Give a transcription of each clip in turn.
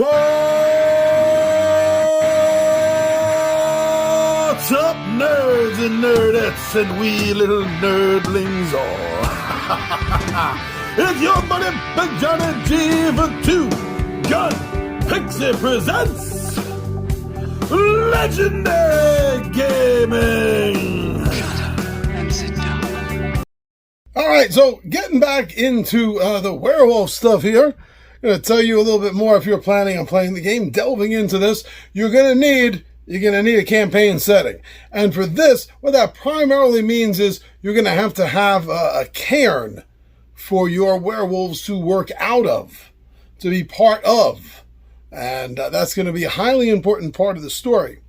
What's up, nerds and nerdettes and wee little nerdlings all? It's your buddy Big Johnny G for Two Gun Pixie presents Legendary Gaming. Shut up and sit down. Alright, so getting back into the werewolf stuff here. I'm going to tell you a little bit more if you're planning on playing the game. Delving into this, you're going to need a campaign setting. And for this, what that primarily means is you're going to have a cairn for your werewolves to work out of, to be part of. And that's going to be a highly important part of the story.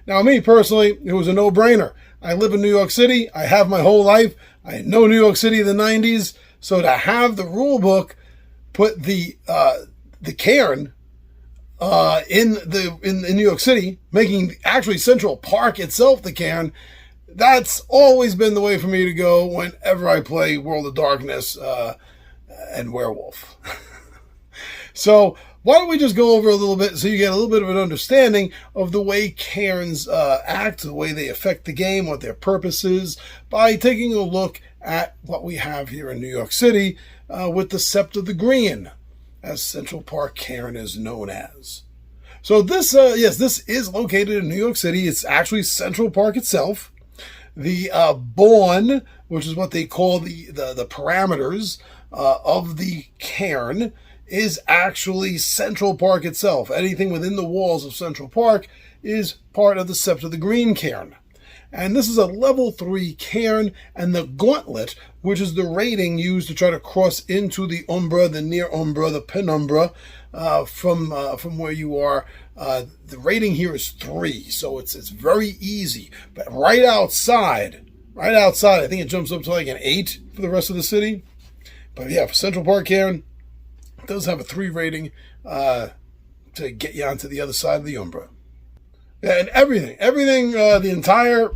Now, me personally, it was a no-brainer. I live in New York City. I have my whole life. I know New York City in the 90s. So to have the rule book put the cairn in New York City, making actually Central Park itself the cairn, that's always been the way for me to go whenever I play World of Darkness and Werewolf. So why don't we just go over a little bit so you get a little bit of an understanding of the way cairns act, the way they affect the game, what their purpose is, by taking a look at what we have here in New York City with the Sept of the Green, as Central Park Cairn is known as. So this, this is located in New York City. It's actually Central Park itself. The Bawn, which is what they call the parameters of the cairn, is actually Central Park itself. Anything within the walls of Central Park is part of the Sept of the Green cairn. And this is a level 3 cairn, and the gauntlet, which is the rating used to try to cross into the umbra, the near umbra, the penumbra, from where you are. The rating here is 3, so it's very easy. But right outside, I think it jumps up to like an 8 for the rest of the city. But yeah, for Central Park cairn, it does have a 3 rating to get you onto the other side of the umbra. And everything, the entire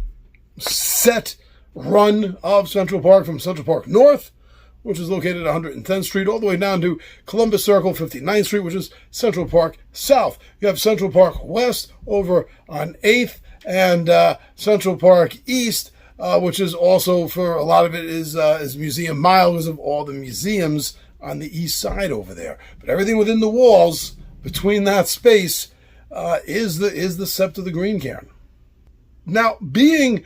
set run of Central Park, from Central Park North, which is located at 110th Street, all the way down to Columbus Circle, 59th Street, which is Central Park South. You have Central Park West over on 8th, and Central Park East, which is also, for a lot of it, is Museum Mile because of all the museums on the east side over there. But everything within the walls, between that space, is the Sept of the Green cairn. Now, being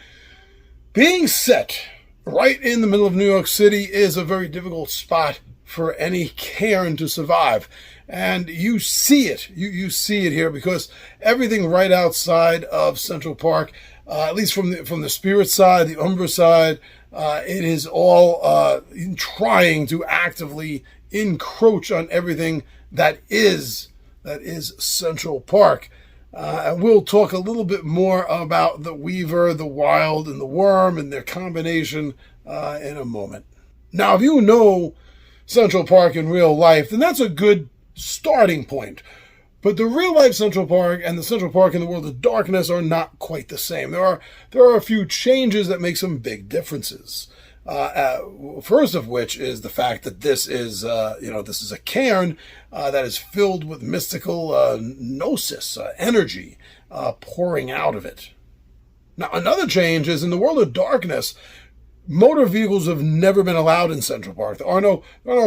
set right in the middle of New York City is a very difficult spot for any cairn to survive. And you see it. You see it here because everything right outside of Central Park, at least from the spirit side, the umbra side, it is all trying to actively encroach on everything that is Central Park. And we'll talk a little bit more about the Weaver, the Wild, and the Worm and their combination in a moment. Now, if you know Central Park in real life, then that's a good starting point. But the real life Central Park and the Central Park in the World of Darkness are not quite the same. There are a few changes that make some big differences. First of which is the fact that this is a cairn that is filled with mystical gnosis, energy pouring out of it. Now, another change is in the World of Darkness, motor vehicles have never been allowed in Central Park. There are no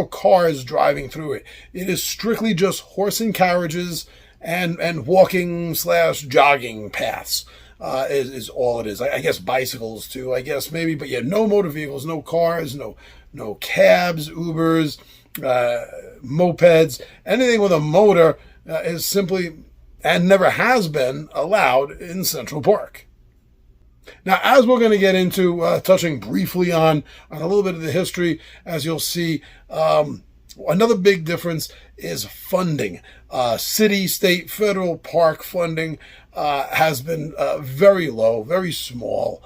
cars driving through it. It is strictly just horse and carriages and walking / jogging paths. Is all it is. I guess bicycles too, I guess maybe, but yeah, no motor vehicles, no cars, no cabs, Ubers, mopeds, anything with a motor is simply, and never has been, allowed in Central Park. Now, as we're going to get into touching briefly on a little bit of the history, as you'll see, another big difference is funding. City, state, federal park funding has been very low, very small.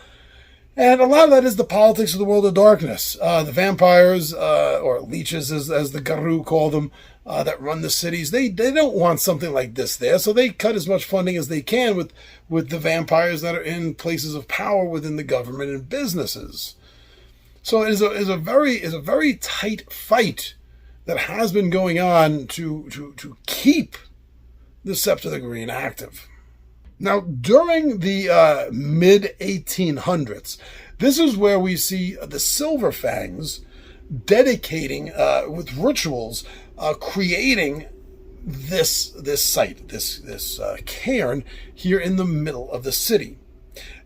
And a lot of that is the politics of the World of Darkness. The vampires, or leeches as the Garou call them, that run the cities, they don't want something like this there. So they cut as much funding as they can with the vampires that are in places of power within the government and businesses. So it is a very tight fight that has been going on to keep the Sept of the Green active. Now, during the mid-1800s, this is where we see the Silver Fangs dedicating, with rituals, creating this site, this cairn here in the middle of the city.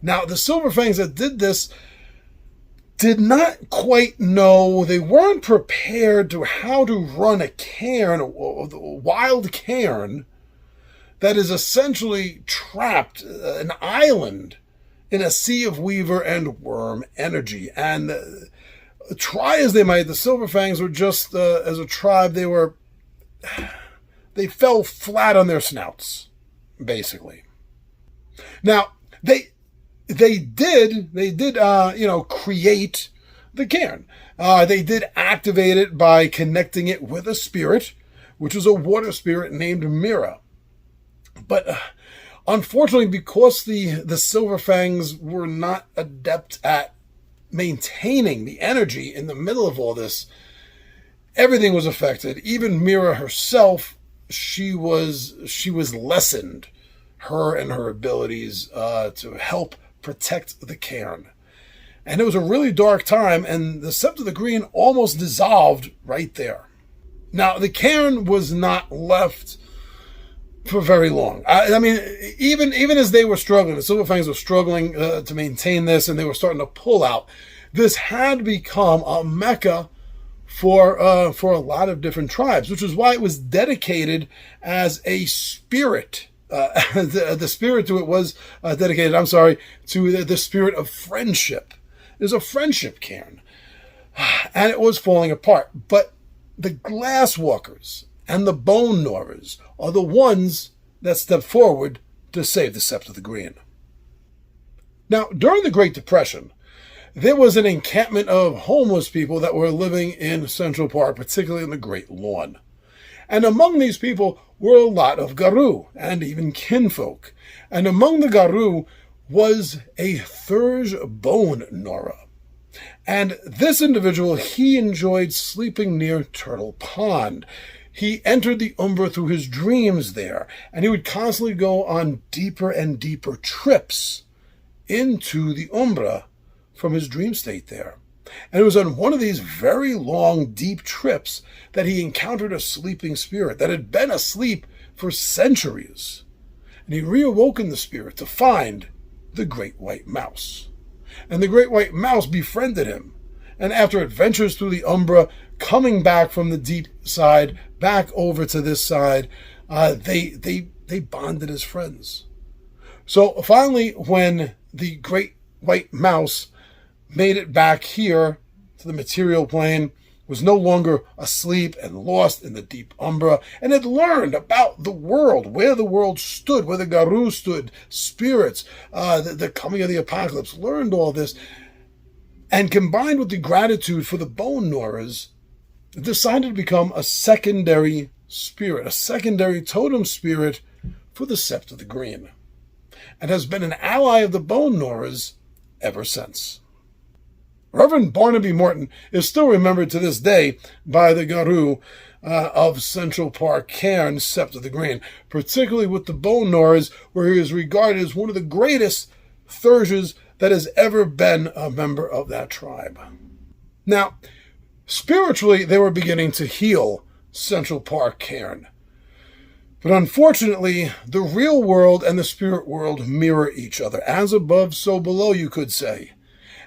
Now, the Silver Fangs that did this did not quite know, they weren't prepared to how to run a cairn, a wild cairn, that is essentially trapped, an island, in a sea of weaver and worm energy. And try as they might, the Silver Fangs were just, as a tribe, they fell flat on their snouts, basically. Now, they did, create the cairn. They did activate it by connecting it with a spirit, which was a water spirit named Mira. But unfortunately, because the Silver Fangs were not adept at maintaining the energy in the middle of all this, everything was affected. Even Mira herself, she was lessened, her and her abilities to help protect the cairn. And it was a really dark time, and the Sept of the Green almost dissolved right there. Now, the cairn was not left for very long. I mean, even as they were struggling, the Silver Fangs were struggling to maintain this, and they were starting to pull out. This had become a mecca for a lot of different tribes, which is why it was dedicated as a spirit. The spirit to it was dedicated, to the spirit of friendship. It was a friendship cairn. And it was falling apart. But the Glasswalkers and the Bone Gnawers are the ones that stepped forward to save the Sept of the Green. Now, during the Great Depression, there was an encampment of homeless people that were living in Central Park, particularly in the Great Lawn. And among these people were a lot of Garou and even kinfolk. And among the Garou was a Thurge Bone Gnawer. And this individual, he enjoyed sleeping near Turtle Pond. He entered the Umbra through his dreams there, and he would constantly go on deeper and deeper trips into the Umbra from his dream state there. And it was on one of these very long, deep trips that he encountered a sleeping spirit that had been asleep for centuries. And he reawoken the spirit to find the Great White Mouse. And the Great White Mouse befriended him. And after adventures through the Umbra, coming back from the deep side, back over to this side, they bonded as friends. So finally, when the Great White Mouse made it back here to the material plane, was no longer asleep and lost in the deep Umbra, and had learned about the world, where the world stood, where the Garou stood, spirits, the coming of the apocalypse, learned all this, and combined with the gratitude for the Bone Gnawers, decided to become a secondary spirit, a secondary totem spirit for the Sept of the Green, and has been an ally of the Bone Gnawers ever since. Reverend Barnaby Morton is still remembered to this day by the Garou of Central Park Cairn, Sept of the Green, particularly with the Bone Gnawers, where he is regarded as one of the greatest Thurges that has ever been a member of that tribe. Now, spiritually, they were beginning to heal Central Park Cairn. But unfortunately, the real world and the spirit world mirror each other. As above, so below, you could say.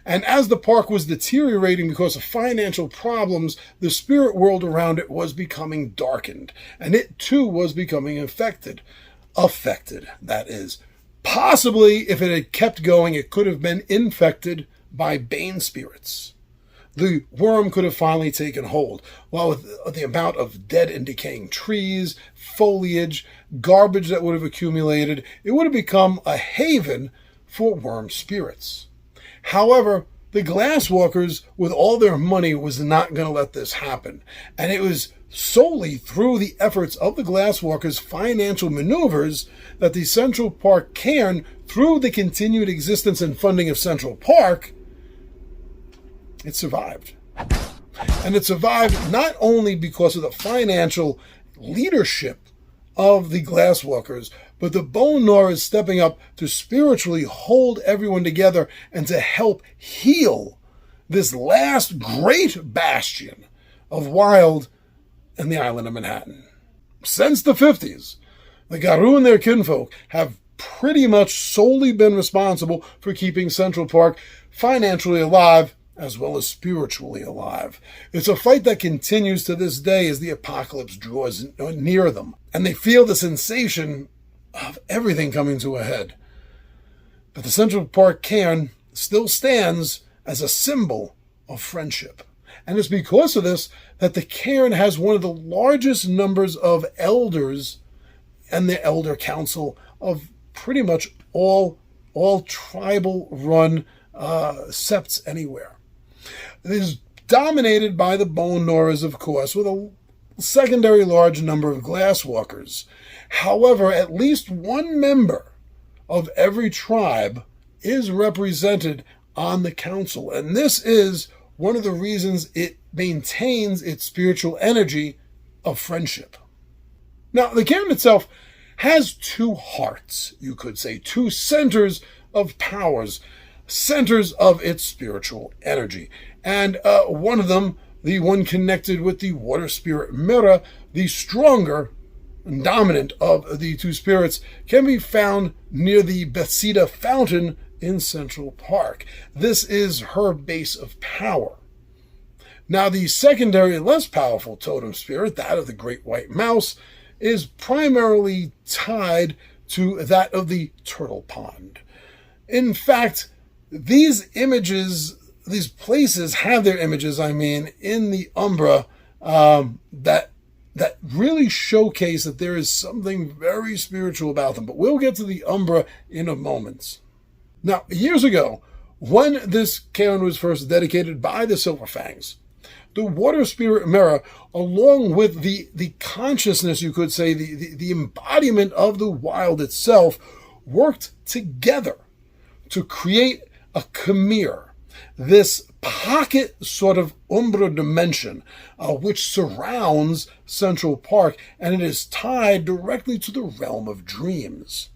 And as the park was deteriorating because of financial problems, the spirit world around it was becoming darkened. And it too was becoming affected, that is. Possibly, if it had kept going, it could have been infected by Bane spirits. The worm could have finally taken hold, while with the amount of dead and decaying trees, foliage, garbage that would have accumulated, it would have become a haven for worm spirits. However, the Glasswalkers, with all their money, was not going to let this happen. And it was solely through the efforts of the Glasswalkers' financial maneuvers that the Central Park Cairn, through the continued existence and funding of Central Park, it survived. And it survived not only because of the financial leadership of the Glasswalkers, but the Bone Gnawer is stepping up to spiritually hold everyone together and to help heal this last great bastion of wild in the island of Manhattan. Since the 50s, the Garou and their kinfolk have pretty much solely been responsible for keeping Central Park financially alive as well as spiritually alive. It's a fight that continues to this day as the apocalypse draws near them, and they feel the sensation of everything coming to a head. But the Central Park cairn still stands as a symbol of friendship. And it's because of this that the cairn has one of the largest numbers of elders and the elder council of pretty much all tribal-run septs anywhere. It is dominated by the Bone Gnawers, of course, with a secondary large number of Glasswalkers. However, at least one member of every tribe is represented on the council, and this is one of the reasons it maintains its spiritual energy of friendship. Now, the cairn itself has two hearts, you could say, two centers of powers, centers of its spiritual energy. And one of them, the one connected with the water spirit Mira, the stronger and dominant of the two spirits, can be found near the Bethesda Fountain in Central Park. This is her base of power. Now, the secondary, less powerful totem spirit, that of the Great White Mouse, is primarily tied to that of the Turtle Pond. In fact, these places have their images, in the Umbra that really showcase that there is something very spiritual about them. But we'll get to the Umbra in a moment. Now, years ago, when this cairn was first dedicated by the Silverfangs, the water spirit Mira, along with the consciousness, you could say, the embodiment of the wild itself, worked together to create a Khmer, this pocket sort of Umbra dimension, which surrounds Central Park, and it is tied directly to the realm of dreams.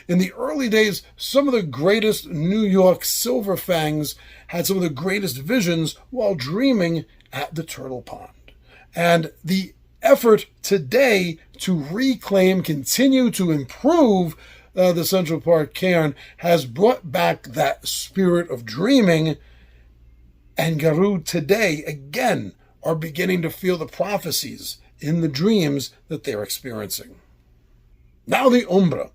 In the early days, some of the greatest New York Silverfangs had some of the greatest visions while dreaming at the Turtle Pond. And the effort today to reclaim, continue to improve the Central Park cairn has brought back that spirit of dreaming, and Garou today, again, are beginning to feel the prophecies in the dreams that they're experiencing. Now the Umbra,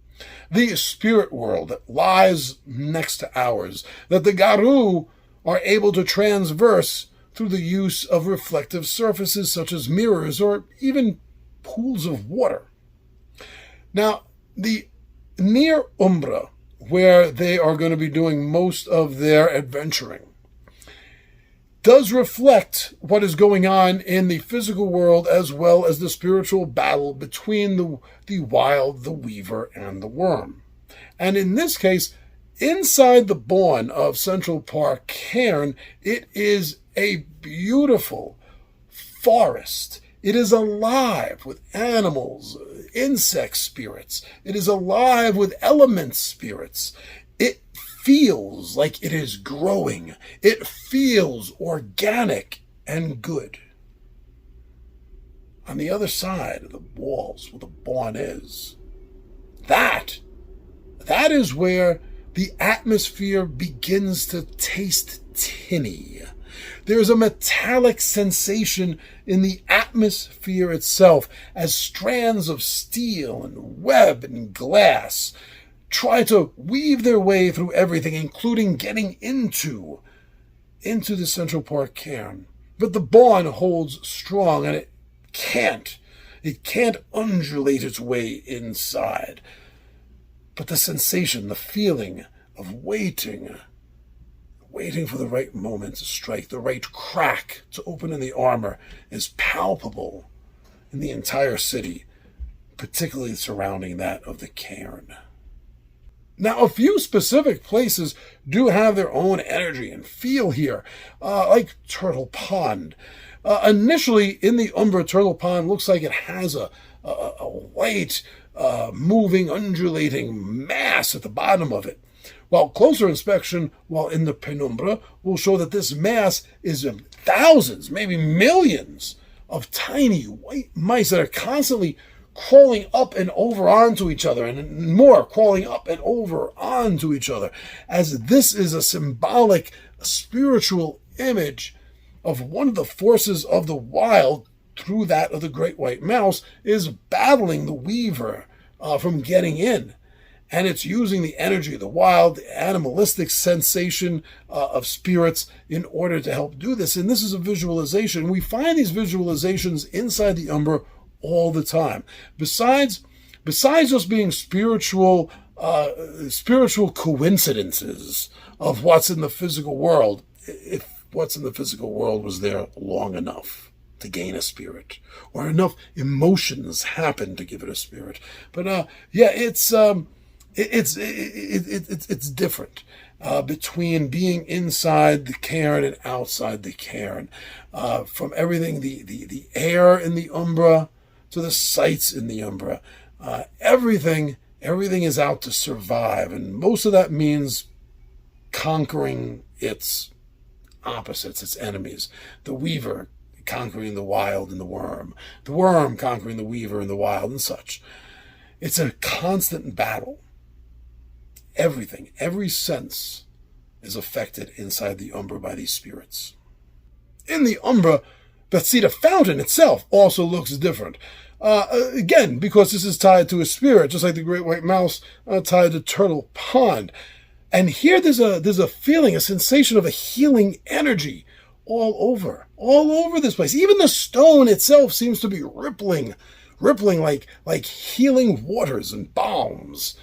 the spirit world that lies next to ours, that the Garou are able to transverse through the use of reflective surfaces such as mirrors or even pools of water. Now, the near Umbra, where they are going to be doing most of their adventuring, does reflect what is going on in the physical world as well as the spiritual battle between the wild, the weaver, and the worm. And in this case, inside the Bawn of Central Park cairn, it is a beautiful forest. It is alive with animals, insect spirits. It is alive with element spirits. It feels like it is growing. It feels organic and good. On the other side of the walls where the Bawn is, that is where the atmosphere begins to taste tinny. There's a metallic sensation in the atmosphere itself as strands of steel and web and glass try to weave their way through everything, including getting into the Central Park cairn. But the Bawn holds strong, and it can't undulate its way inside. But the sensation, the feeling of waiting for the right moment to strike, the right crack to open in the armor, is palpable in the entire city, particularly surrounding that of the cairn. Now, a few specific places do have their own energy and feel here, like Turtle Pond. Initially, in the Umbra, Turtle Pond looks like it has a a white, moving, undulating mass at the bottom of it. While closer inspection, while in the penumbra, will show that this mass is thousands, maybe millions of tiny white mice that are constantly crawling up and over onto each other, and more crawling up and over onto each other, as this is a symbolic, spiritual image of one of the forces of the wild through that of the great white mouse is battling the weaver from getting in. And it's using the energy of the wild, the animalistic sensation of spirits in order to help do this. And this is a visualization. We find these visualizations inside the Umbra all the time. Besides just being spiritual coincidences of what's in the physical world, if what's in the physical world was there long enough to gain a spirit, or enough emotions happen to give it a spirit. But it's different between being inside the cairn and outside the cairn. From everything, the air in the Umbra to the sights in the Umbra, everything is out to survive, and most of that means conquering its opposites, its enemies. The weaver conquering the wild and the worm conquering the weaver and the wild and such. It's a constant battle. Everything, every sense is affected inside the Umbra by these spirits. In the Umbra, Bethesda Fountain itself also looks different. Again, because this is tied to a spirit, just like the great white mouse tied to Turtle Pond. And here there's a feeling, a sensation of a healing energy all over this place. Even the stone itself seems to be rippling like healing waters and balms.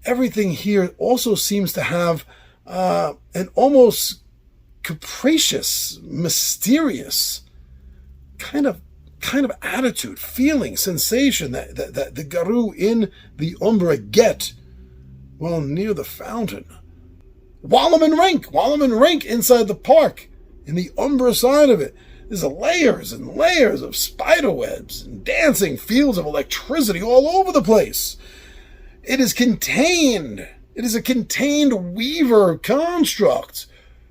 Everything here also seems to have an almost capricious, mysterious kind of attitude, feeling, sensation that the Garou in the Umbra get while near the fountain. Wallaman Rink inside the park, in the Umbra side of it. There's layers and layers of spider webs and dancing fields of electricity all over the place. It is contained. It is a contained weaver construct,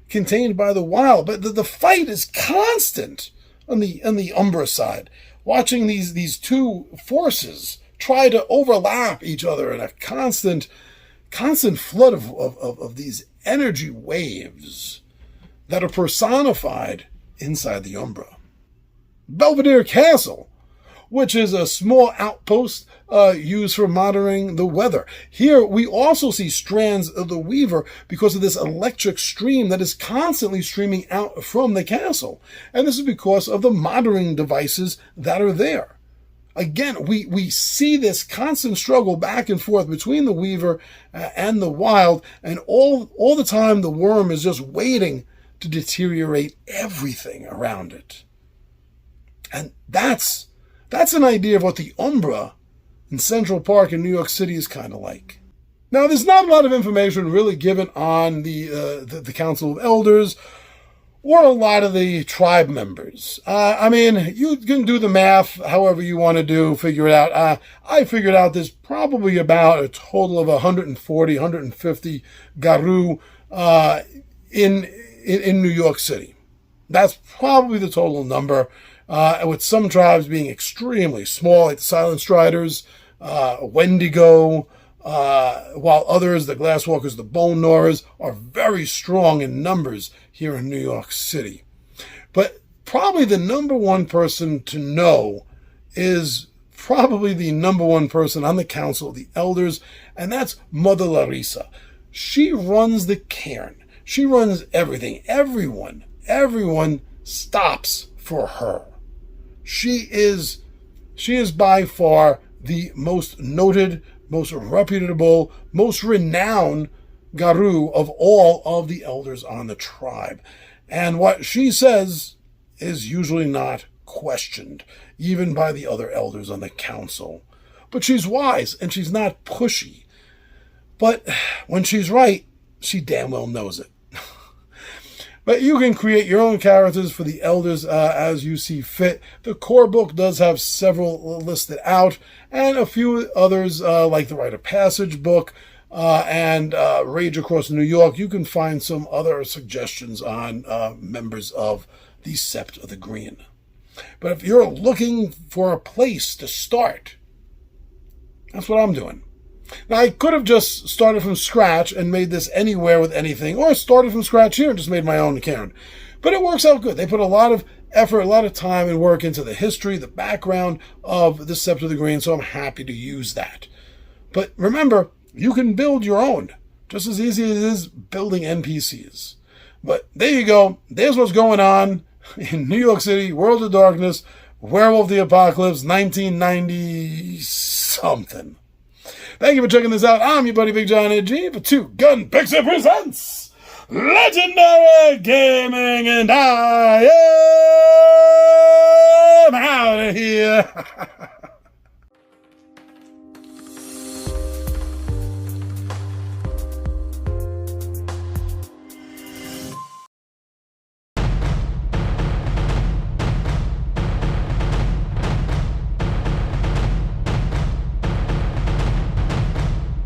contained by the wild. But the fight is constant on the Umbra side. Watching these two forces try to overlap each other in a constant flood of these energy waves that are personified inside the Umbra. Belvedere Castle, which is a small outpost used for monitoring the weather. Here we also see strands of the weaver because of this electric stream that is constantly streaming out from the castle. And this is because of the monitoring devices that are there. Again, we see this constant struggle back and forth between the weaver and the wild, and all the time the worm is just waiting to deteriorate everything around it. And that's an idea of what the Umbra in Central Park in New York City is kind of like. Now, there's not a lot of information really given on the Council of Elders or a lot of the tribe members. I mean, you can do the math however you want to figure it out. I figured out there's probably about a total of 140, 150 Garou in New York City. That's probably the total number, with some tribes being extremely small, like the Silent Striders, Wendigo, while others, the Glasswalkers, the Bone Gnawers, are very strong in numbers here in New York City. But probably the number one person to know is probably the number one person on the Council of the Elders, and that's Mother Larissa. She runs the cairn. She runs everything. Everyone stops for her. She is by far the most noted, most reputable, most renowned Garou of all of the elders on the tribe. And what she says is usually not questioned, even by the other elders on the council. But she's wise, and she's not pushy. But when she's right, she damn well knows it. But you can create your own characters for the elders as you see fit. The core book does have several listed out, and a few others like the Rite of Passage book and Rage Across New York. You can find some other suggestions on members of the Sept of the Green. But if you're looking for a place to start, that's what I'm doing. Now, I could have just started from scratch and made this anywhere with anything, or started from scratch here and just made my own account. But it works out good. They put a lot of effort, a lot of time and work into the history, the background of the Sept of the Green, so I'm happy to use that. But remember, you can build your own, just as easy as it is building NPCs. But there you go. There's what's going on in New York City, World of Darkness, Werewolf the Apocalypse, 1990-something. Thank you for checking this out. I'm your buddy Big John G for Two Gun Picture Presents Legendary Gaming, and I am out of here.